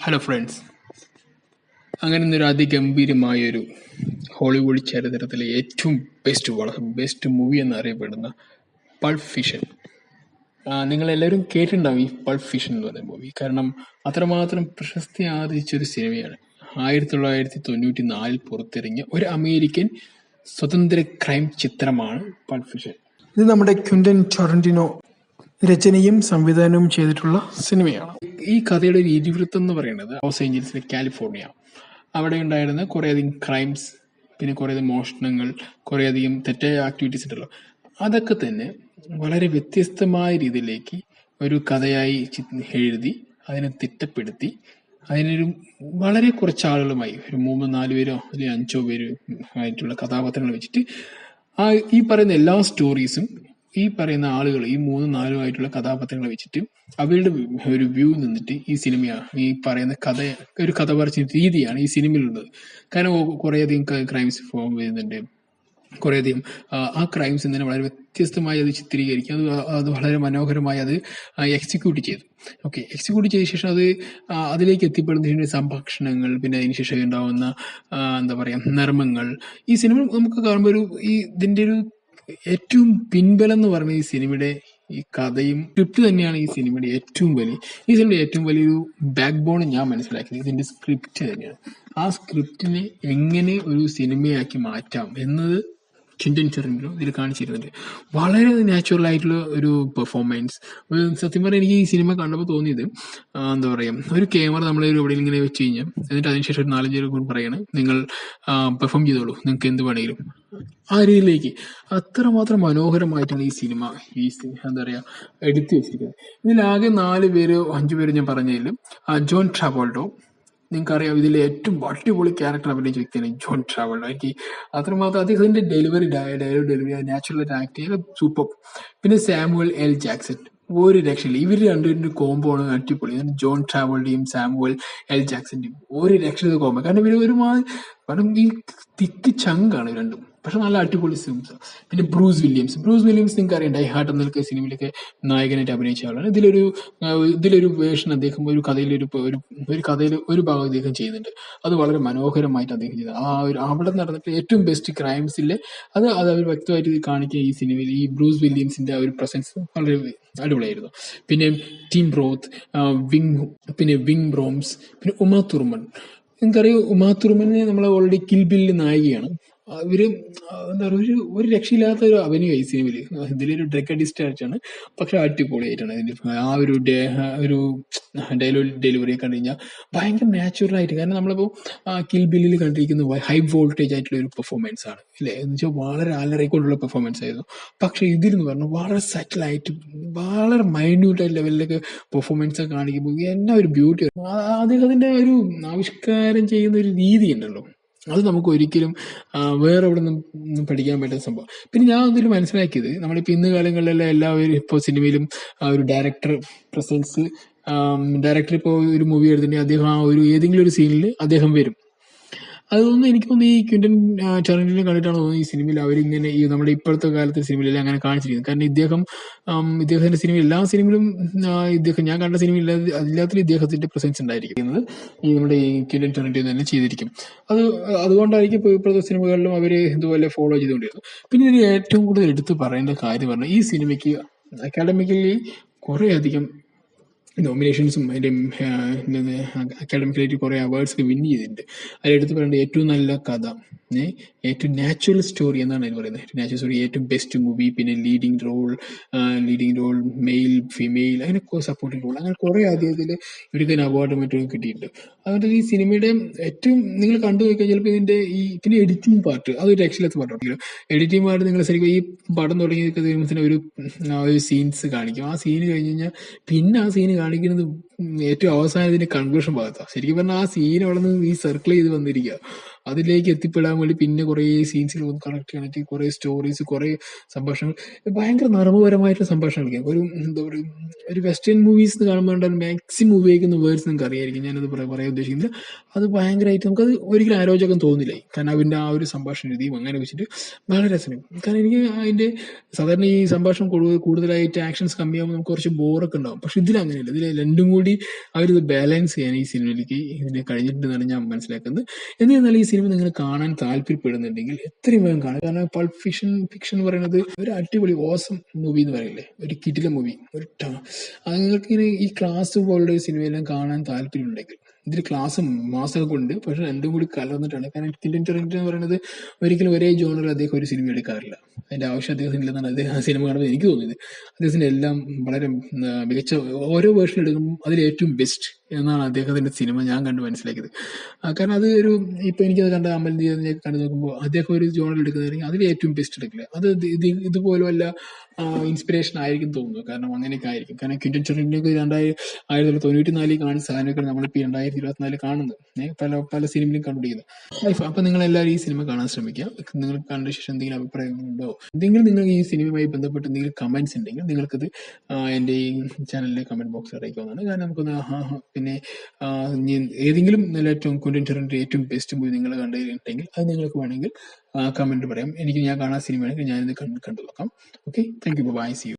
Hello friends, അങ്ങനെ ഇന്നൊരു അതിഗംഭീരമായൊരു Hollywood ചരിത്രത്തിലെ ഏറ്റവും ബെസ്റ്റ് മൂവി എന്നറിയപ്പെടുന്ന പൾപ്പ് ഫിക്ഷൻ. നിങ്ങളെല്ലാവരും കേട്ടിട്ടുണ്ടാവും ഈ പൾപ്പ് ഫിക്ഷൻ എന്ന് പറയുന്ന മൂവി. കാരണം അത്രമാത്രം പ്രശസ്തി ആർജിച്ചൊരു സിനിമയാണ്. 1994 പുറത്തിറങ്ങിയ ഒരു അമേരിക്കൻ സ്വതന്ത്ര ക്രൈം ചിത്രമാണ് പൾപ്പ് ഫിക്ഷൻ. ഇത് നമ്മുടെ ക്വിന്റൻ ടൊറന്റിനോ രചനയും സംവിധാനവും ചെയ്തിട്ടുള്ള സിനിമയാണ്. ഈ കഥയുടെ ഒരു ഇതിവൃത്തം എന്ന് പറയുന്നത് ലോസ് ഏഞ്ചൽസിലെ കാലിഫോർണിയ. അവിടെ ഉണ്ടായിരുന്ന കുറേയധികം ക്രൈംസ്, പിന്നെ കുറേയധികം മോഷണങ്ങൾ, കുറേയധികം തെറ്റായ ആക്ടിവിറ്റീസ് ഉണ്ടല്ലോ, അതൊക്കെ തന്നെ വളരെ വ്യത്യസ്തമായ രീതിയിലേക്ക് ഒരു കഥയായി എഴുതി അതിനെ തിട്ടപ്പെടുത്തി അതിനൊരു വളരെ കുറച്ച് ആളുകളുമായി ഒരു 3-4 പേരോ അല്ലെങ്കിൽ 5 പേരോ ആയിട്ടുള്ള കഥാപാത്രങ്ങൾ വെച്ചിട്ട് ഈ പറയുന്ന എല്ലാ സ്റ്റോറീസും ഈ പറയുന്ന ആളുകൾ ഈ 3-4 ആയിട്ടുള്ള കഥാപാത്രങ്ങളെ വെച്ചിട്ട് അവരുടെ ഒരു വ്യൂ നിന്നിട്ട് ഈ സിനിമയാണ് ഈ പറയുന്ന ഒരു കഥ പറച്ചിൽ രീതിയാണ് ഈ സിനിമയിലുള്ളത്. കാരണം കുറേയധികം ക്രൈംസ് ഫോം ചെയ്യുന്നുണ്ട്. കുറേയധികം ആ ക്രൈംസ് തന്നെ വളരെ വ്യത്യസ്തമായി അത് ചിത്രീകരിക്കും. അത് വളരെ മനോഹരമായി അത് എക്സിക്യൂട്ട് ചെയ്തു. എക്സിക്യൂട്ട് ചെയ്ത ശേഷം അതിലേക്ക് എത്തിപ്പെടുന്ന സംഭാഷണങ്ങൾ, പിന്നെ അതിനുശേഷം ഉണ്ടാവുന്ന എന്താ പറയുക നർമ്മങ്ങൾ, ഈ സിനിമ നമുക്ക് കാണുമ്പോൾ ഇതിൻ്റെ ഒരു ഏറ്റവും പിൻബലം എന്ന് പറഞ്ഞ ഈ സിനിമയുടെ ഈ കഥയും സ്ക്രിപ്റ്റ് തന്നെയാണ് ഈ സിനിമയുടെ ഏറ്റവും വലിയൊരു ബാക്ക് ബോൺ ഞാൻ മനസ്സിലാക്കിയത് ഇതിന്റെ സ്ക്രിപ്റ്റ് തന്നെയാണ്. ആ സ്ക്രിപ്റ്റിനെ എങ്ങനെ ഒരു സിനിമയാക്കി മാറ്റാം എന്നത് ക്വിന്റൻ ടൊറന്റിനോ ഇതിൽ കാണിച്ചിരുന്നുണ്ട്. വളരെ നാച്ചുറൽ ആയിട്ടുള്ള ഒരു പെർഫോമൻസ്. സത്യം പറഞ്ഞാൽ എനിക്ക് ഈ സിനിമ കണ്ടപ്പോൾ തോന്നിയത് എന്താ പറയുക, ഒരു ക്യാമറ നമ്മൾ എവിടെയെങ്കിലും ഇങ്ങനെ വെച്ച് കഴിഞ്ഞാൽ എന്നിട്ട് അതിനുശേഷം ഒരു 4-5 പേര് പറയാണ് നിങ്ങൾ പെർഫോം ചെയ്തോളൂ, നിങ്ങൾക്ക് എന്ത് വേണമെങ്കിലും, ആ രീതിയിലേക്ക് അത്രമാത്രം മനോഹരമായിട്ടാണ് ഈ സിനിമ എന്താ പറയുക എടുത്തു വെച്ചിരിക്കുന്നത്. ഇതിലാകെ 4 പേര് 5 പേര് ഞാൻ പറഞ്ഞതിൽ ജോൺ ട്രാവോൾട്ടോ, നിങ്ങൾക്കറിയാം ഇതിലെ ഏറ്റവും അടിപൊളി ക്യാരക്ടർ അഭിനയിച്ച വ്യക്തിയാണ് ജോൺ ട്രാവോൾട്ടോ. എനിക്ക് അത്രമാത്രം അദ്ദേഹത്തിന്റെ ഡയലോഗ് ഡെലിവറി നാച്ചുറലായിട്ട് ആക്ട് ചെയ്ത് സൂപ്പർ. പിന്നെ സാമുവൽ എൽ ജാക്സൺ, ഒരു രക്ഷയില്ല. ഇവർ രണ്ടുപേരുടെ കോംബോ ആണ് അടിപൊളി. ജോൺ ട്രാവോൾട്ടയും സാമുവൽ എൽ ജാക്സന്റെയും ഒരു രക്ഷയില്ല കോംബോ. കാരണം കാരണം ഈ തിക്ക് ചങ്കാണ് രണ്ടും, പക്ഷെ നല്ല അടിപൊളി സിനിമ. പിന്നെ ബ്രൂസ് വില്യംസ് നിങ്ങൾക്ക് അറിയാം, ഡൈ ഹാർട്ട് എന്നൊക്കെ സിനിമയിലൊക്കെ നായകനായിട്ട് അഭിനയിച്ച ആളാണ്. ഇതിലൊരു വേർഷൻ അദ്ദേഹം ഒരു കഥയിൽ ഒരു ഭാഗം അദ്ദേഹം ചെയ്യുന്നുണ്ട്. അത് വളരെ മനോഹരമായിട്ട് അദ്ദേഹം ചെയ്തത്. അവിടെ നടന്നിട്ട് ഏറ്റവും ബെസ്റ്റ് ക്രൈംസിലെ അത് അവർ വ്യക്തമായിട്ട് കാണിക്കുക ഈ സിനിമയിൽ. ഈ ബ്രൂസ് വില്യംസിന്റെ ഒരു പ്രസൻസ് വളരെ അടിപൊളിയായിരുന്നു. പിന്നെ ടീം റോത്ത്, വിങ് ബ്രോംസ്, പിന്നെ ഉമാ തുർമൻ. നിങ്ങൾക്കറിയാം ഉമാ തുർമനെ നമ്മൾ ഓൾറെഡി കിൽ ബില്ലിൽ നായികയാണ്. ഇവര് എന്താ പറയുക ഒരു രക്ഷയില്ലാത്ത ഒരു അഭിനയം ഈ സിനിമയില്. ഇതിലൊരു ഡ്രഗ് അഡിസ്റ്റ് ആയിട്ടാണ്, പക്ഷെ അടിപൊളിയായിട്ടാണ് ഇതിന്റെ ഒരു ഡയലോഗ് ഡെലിവറി കണ്ടു കഴിഞ്ഞാൽ ഭയങ്കര നാച്ചുറൽ ആയിട്ട്. കാരണം നമ്മളിപ്പോ കിൽ ബില്ലിൽ കണ്ടിരിക്കുന്ന ഹൈ വോൾട്ടേജ് ആയിട്ടുള്ള ഒരു പെർഫോമൻസ് ആണ് ഇല്ലേ, എന്ന് വെച്ചാൽ വളരെ അലറിക്കൊണ്ടുള്ള പെർഫോമൻസ് ആയിരുന്നു. പക്ഷെ ഇതിലെന്ന് പറഞ്ഞാൽ വളരെ സെറ്റിലായിട്ട് വളരെ മൈന്യൂട്ട് ലെവലിലൊക്കെ പെർഫോമൻസ് കാണിക്കുമ്പോൾ എന്നാ ഒരു ബ്യൂട്ടി. അദ്ദേഹത്തിന്റെ ഒരു ആവിഷ്കാരം ചെയ്യുന്ന ഒരു രീതി ഉണ്ടല്ലോ, അത് നമുക്ക് ഒരിക്കലും വേറെ എവിടെ നിന്നും പഠിക്കാൻ പറ്റുന്ന സംഭവം. പിന്നെ ഞാൻ അതിൽ മനസ്സിലാക്കിയത്, നമ്മളിപ്പോൾ ഇന്ന് കാലങ്ങളിലെല്ലാം എല്ലാവരും ഇപ്പോൾ സിനിമയിലും ഒരു ഡയറക്ടർ പ്രസൻസ്, ഡയറക്ടർ ഇപ്പോൾ ഒരു മൂവി എടുത്തിട്ടുണ്ടെങ്കിൽ അദ്ദേഹം ഏതെങ്കിലും ഒരു സീനിൽ അദ്ദേഹം വരും. അതൊന്നും എനിക്ക് തോന്നുന്നു ഈ ക്വിന്റൻ ടൊറന്റിനെ കണ്ടിട്ടാണ് തോന്നുന്നത് ഈ സിനിമയിൽ അവരിങ്ങനെ ഈ നമ്മുടെ ഇപ്പോഴത്തെ കാലത്തെ സിനിമയിലെല്ലാം അങ്ങനെ കാണിച്ചിരിക്കുന്നത്. കാരണം ഇദ്ദേഹത്തിന്റെ സിനിമ എല്ലാ സിനിമയിലും ഞാൻ കണ്ട സിനിമയിൽ എല്ലാത്തിലും ഇദ്ദേഹത്തിന്റെ പ്രസൻസ് ഉണ്ടായിരിക്കുന്നത് ഈ നമ്മുടെ ഈ ക്വിന്റൻ ടൊറന്റിനെ തന്നെ ചെയ്തിരിക്കും. അതുകൊണ്ടായിരിക്കും ഇപ്പോൾ ഇപ്പോഴത്തെ സിനിമകളിലും അവർ ഇതുപോലെ ഫോളോ ചെയ്തുകൊണ്ടിരുന്നത്. പിന്നെ ഇതിന് ഏറ്റവും കൂടുതൽ എടുത്ത് പറയേണ്ട കാര്യം പറഞ്ഞാൽ ഈ സിനിമയ്ക്ക് അക്കാഡമിക്കലി കുറേയധികം നോമിനേഷൻസും അതിൻ്റെ അക്കാഡമിക്കലായിട്ട് കുറേ അവാർഡ്സ് ഒക്കെ വിൻ ചെയ്തിട്ടുണ്ട്. അതിലെടുത്ത് പറയേണ്ട ഏറ്റവും നല്ല കഥ, ഏറ്റവും നാച്ചുറൽ സ്റ്റോറി എന്നാണ് അതിന് പറയുന്നത്. നാച്ചുറൽ സ്റ്റോറി, ഏറ്റവും ബെസ്റ്റ് മൂവി, പിന്നെ ലീഡിങ് റോൾ മെയിൽ ഫീമെയിൽ, അങ്ങനെ സപ്പോർട്ടിംഗ് റോൾ, അങ്ങനെ കുറേ അദ്ദേഹത്തിൽ ഇവർക്ക് അവാർഡ് മറ്റും കിട്ടിയിട്ടുണ്ട്. അതുകൊണ്ട് ഈ സിനിമയുടെ ഏറ്റവും നിങ്ങൾ കണ്ടു നോക്കിയാൽ ചിലപ്പോൾ ഇതിന്റെ പിന്നെ എഡിറ്റിംഗ് പാർട്ട് അതൊരു രക്ഷയില്ലാത്ത പാർട്ടാണെങ്കിലും എഡിറ്റിംഗ് പാർട്ട് നിങ്ങൾ ശരിക്കും ഈ പടം തുടങ്ങി ഒരു സീൻസ് കാണിക്കും. ആ സീന് കഴിഞ്ഞ് കഴിഞ്ഞാൽ പിന്നെ ആ സീന് കാണിക്കുന്നത് ഏറ്റവും അവസാനത്തിന്റെ കൺക്ലൂഷൻ ഭാഗത്താണ്. ശരിക്കും പറഞ്ഞാൽ ആ സീൻ അവിടെ നിന്ന് ഈ സർക്കിൾ ചെയ്ത് വന്നിരിക്കുക. അതിലേക്ക് എത്തിപ്പെടാൻ വേണ്ടി പിന്നെ കുറേ സീൻസിൽ കണക്ട് കുറേ സ്റ്റോറീസ്, കുറേ സംഭാഷണങ്ങൾ, ഭയങ്കര നർമ്മപരമായിട്ടുള്ള സംഭാഷണങ്ങൾ. എന്താ പറയുക, ഒരു വെസ്റ്റേൺ മൂവീസ് കാണുമ്പോൾ മാക്സിമം ഉപയോഗിക്കുന്ന വേർഡ്സ് നിങ്ങൾക്ക് അറിയായിരിക്കും, ഞാനത് പറയാൻ ഉദ്ദേശിക്കുന്നില്ല. അത് ഭയങ്കരമായിട്ട് നമുക്കത് ഒരിക്കലും അരോചകം തോന്നില്ല. കാരണം അവൻ്റെ ആ ഒരു സംഭാഷണ രീതിയും അങ്ങനെ വെച്ചിട്ട് വളരെ രസമാണ്. കാരണം എനിക്ക് അതിൻ്റെ സാധാരണ ഈ സംഭാഷണം കൂടുതലായിട്ട് ആക്ഷൻസ് കമ്മിയാകുമ്പോൾ നമുക്ക് കുറച്ച് ബോറൊക്കെ ഉണ്ടാവും. പക്ഷെ ഇതിലങ്ങനെയല്ല. ഇതിൽ രണ്ടും കൂടി കംപ്ലീറ്റ്ലി അവരിത് ബാലൻസ് ചെയ്യാൻ ഈ സിനിമയിലേക്ക് ഇതിന് കഴിഞ്ഞിട്ടുണ്ടെന്നാണ് ഞാൻ മനസ്സിലാക്കുന്നത്. എന്നിരുന്നാലും ഈ സിനിമ നിങ്ങൾ കാണാൻ താല്പര്യപ്പെടുന്നുണ്ടെങ്കിൽ എത്രയും വേഗം കാണുക. കാരണം പൾപ്പ് ഫിക്ഷൻ എന്ന് പറയുന്നത് ഒരു അടിപൊളി ഓസം മൂവി എന്ന് പറയില്ലേ, ഒരു കിടില മൂവി, അത് നിങ്ങൾക്ക് ഇങ്ങനെ ഈ ക്ലാസ് പോലുള്ള ഒരു സിനിമയെല്ലാം കാണാൻ താല്പര്യമുണ്ടെങ്കിൽ ഇതിൽ ക്ലാസ്സും മാസമൊക്കെ ഉണ്ട്, പക്ഷെ രണ്ടും കൂടി കലർന്നിട്ടാണ്. കാരണം ക്വിന്റൻ ടാരന്റിനോ എന്ന് പറയുന്നത് ഒരിക്കലും ഒരേ ജോണറിൽ അദ്ദേഹം ഒരു സിനിമ എടുക്കാറില്ല. അതിന്റെ ആവശ്യം അദ്ദേഹത്തിന് ഇല്ലെന്നാണ് അദ്ദേഹം ആ സിനിമ കാണുമ്പോൾ എനിക്ക് തോന്നിയത്. അദ്ദേഹത്തിന്റെ എല്ലാം വളരെ മികച്ച ഓരോ വേർഷൻ എടുക്കുമ്പോൾ അതിൽ ഏറ്റവും ബെസ്റ്റ് എന്നാണ് അദ്ദേഹത്തിന്റെ സിനിമ ഞാൻ കണ്ട് മനസ്സിലാക്കിയത്. കാരണം അത് ഒരു ഇപ്പൊ എനിക്കത് കണ്ട അമൽ നീരദിനെയൊക്കെ കണ്ടു നോക്കുമ്പോൾ അദ്ദേഹം ഒരു ജോണറിൽ എടുക്കുന്നതാണെങ്കിൽ അതിൽ ഏറ്റവും ബെസ്റ്റ് എടുക്കില്ല. അത് ഇതുപോലും അല്ല ഇൻസ്പിറേഷൻ ആയിരിക്കും തോന്നുന്നു. കാരണം അങ്ങനെയൊക്കെ ആയിരിക്കും. കാരണം ക്വിന്റൻ ടാരന്റിനോക്ക് 1994 കാണുന്ന സാധനമൊക്കെ നമ്മളിപ്പോൾ 2024 കാണുന്നത് പല സിനിമയിലും കണ്ടുപിടിക്കുന്നത്. അപ്പൊ നിങ്ങൾ എല്ലാവരും ഈ സിനിമ കാണാൻ ശ്രമിക്കുക. നിങ്ങൾ കണ്ട ശേഷം എന്തെങ്കിലും അഭിപ്രായങ്ങളുണ്ടോ, എന്തെങ്കിലും നിങ്ങൾക്ക് ഈ സിനിമയുമായി ബന്ധപ്പെട്ട് എന്തെങ്കിലും കമന്റ്സ് ഉണ്ടെങ്കിൽ നിങ്ങൾക്കത് എൻ്റെ ഈ ചാനലിലെ കമന്റ് ബോക്സിൽ അറിയിക്കാവുന്നതാണ്. കാരണം നമുക്കൊന്ന് പിന്നെ ഏതെങ്കിലും ഏറ്റവും ക്വിന്റൻ ടാരന്റിന്റെ ഏറ്റവും ബെസ്റ്റ് മൂവി നിങ്ങൾ കണ്ടിട്ടുണ്ടെങ്കിൽ അത് നിങ്ങൾക്ക് വേണമെങ്കിൽ കമന്റ് പറയാം. ഞാൻ കാണാൻ സിനിമയാണെങ്കിൽ ഞാനിത് കണ്ടു നോക്കാം. Okay, thank you, bye, see U.